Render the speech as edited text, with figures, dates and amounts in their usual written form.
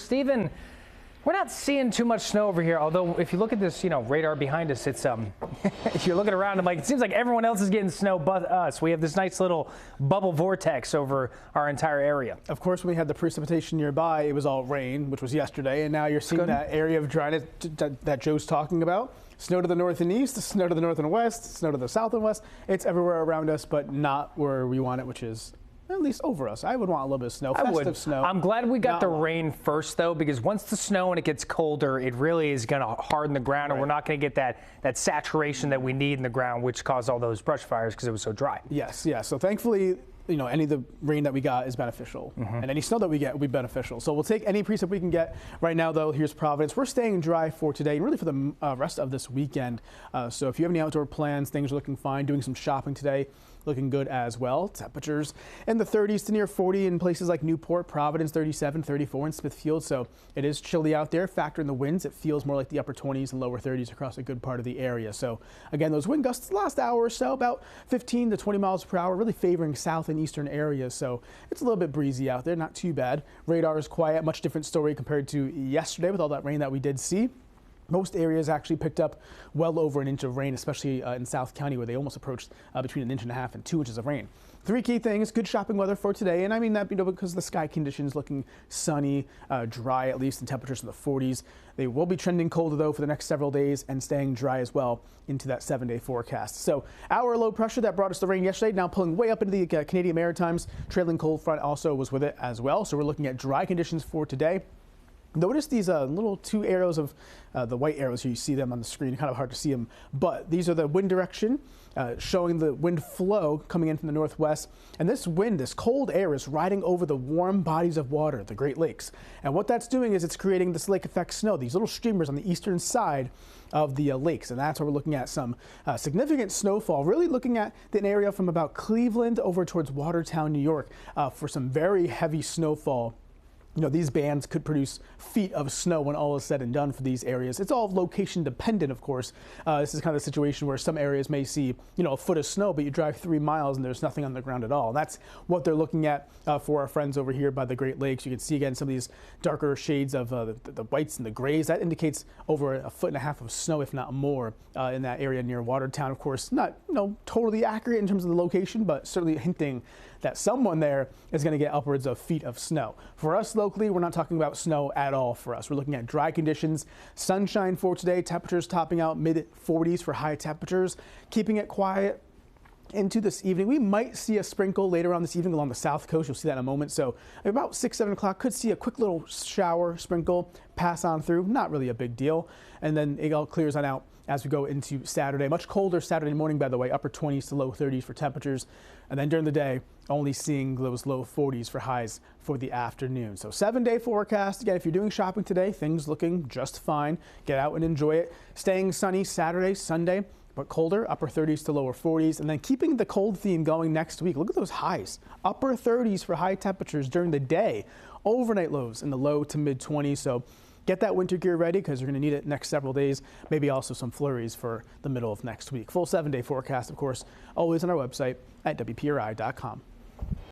Stephen, we're not seeing too much snow over here, although if you look at this, radar behind us, it's if you're looking around, it seems like everyone else is getting snow but us. We have this nice little bubble vortex over our entire area. Of course, when we had the precipitation nearby, it was all rain, which was yesterday, and now you're seeing that area of dryness that Joe's talking about. Snow to the north and east, snow to the north and west, snow to the south and west. It's everywhere around us, but not where we want it, which is at least over us. I would want a little bit of snow, festive snow. I'm glad we got the rain first, though, because once the snow and it gets colder, it really is going to harden the ground, and we're not going to get that saturation that we need in the ground, which caused all those brush fires because it was so dry. Yes, yeah. So thankfully, any of the rain that we got is beneficial, and any snow that we get will be beneficial. So we'll take any precip we can get. Right now, though, here's Providence. We're staying dry for today and really for the rest of this weekend. So if you have any outdoor plans, things are looking fine. Doing some shopping today, looking good as well. Temperatures in the 30s to near 40 in places like Newport, Providence, 37, 34 in Smithfield. So it is chilly out there. Factor in the winds, it feels more like the upper 20s and lower 30s across a good part of the area. So again, those wind gusts the last hour or so, about 15 to 20 miles per hour, really favoring south and eastern areas. So it's a little bit breezy out there, not too bad. Radar is quiet, much different story compared to yesterday with all that rain that we did see. Most areas actually picked up well over an inch of rain, especially in South County, where they almost approached between 1.5 inches and 2 inches of rain. Three key things: good shopping weather for today, and I mean that because the sky conditions looking sunny, dry at least, and temperatures in the 40s. They will be trending colder though for the next several days and staying dry as well into that 7-day forecast. So our low pressure that brought us the rain yesterday now pulling way up into the Canadian Maritimes. Trailing cold front also was with it as well. So we're looking at dry conditions for today. Notice these little two arrows of the white arrows here. You see them on the screen, kind of hard to see them, but these are the wind direction showing the wind flow coming in from the northwest. And this wind, this cold air, is riding over the warm bodies of water, the Great Lakes. And what that's doing is it's creating this lake effect snow, these little streamers on the eastern side of the lakes. And that's where we're looking at some significant snowfall, really looking at an area from about Cleveland over towards Watertown, New York, for some very heavy snowfall. These bands could produce feet of snow when all is said and done for these areas. It's all location dependent, of course. This is kind of the situation where some areas may see, a foot of snow, but you drive 3 miles and there's nothing on the ground at all. And that's what they're looking at for our friends over here by the Great Lakes. You can see again some of these darker shades of the whites and the grays. That indicates over 1.5 feet of snow, if not more, in that area near Watertown. Of course, not totally accurate in terms of the location, but certainly hinting that someone there is going to get upwards of feet of snow. For us locally, we're not talking about snow at all for us. We're looking at dry conditions, sunshine for today, temperatures topping out mid-40s for high temperatures, keeping it quiet into this evening. We might see a sprinkle later on this evening along the south coast. You'll see that in a moment. So about 6, 7 o'clock, could see a quick little shower sprinkle pass on through. Not really a big deal. And then it all clears on out as we go into Saturday. Much colder Saturday morning, by the way, upper 20s to low 30s for temperatures. And then during the day, only seeing those low 40s for highs for the afternoon. So 7-day forecast. Again, if you're doing shopping today, things looking just fine. Get out and enjoy it. Staying sunny Saturday, Sunday, but colder, upper 30s to lower 40s. And then keeping the cold theme going next week. Look at those highs. Upper 30s for high temperatures during the day. Overnight lows in the low to mid 20s. So get that winter gear ready because you're going to need it next several days. Maybe also some flurries for the middle of next week. Full 7-day forecast, of course, always on our website at WPRI.com.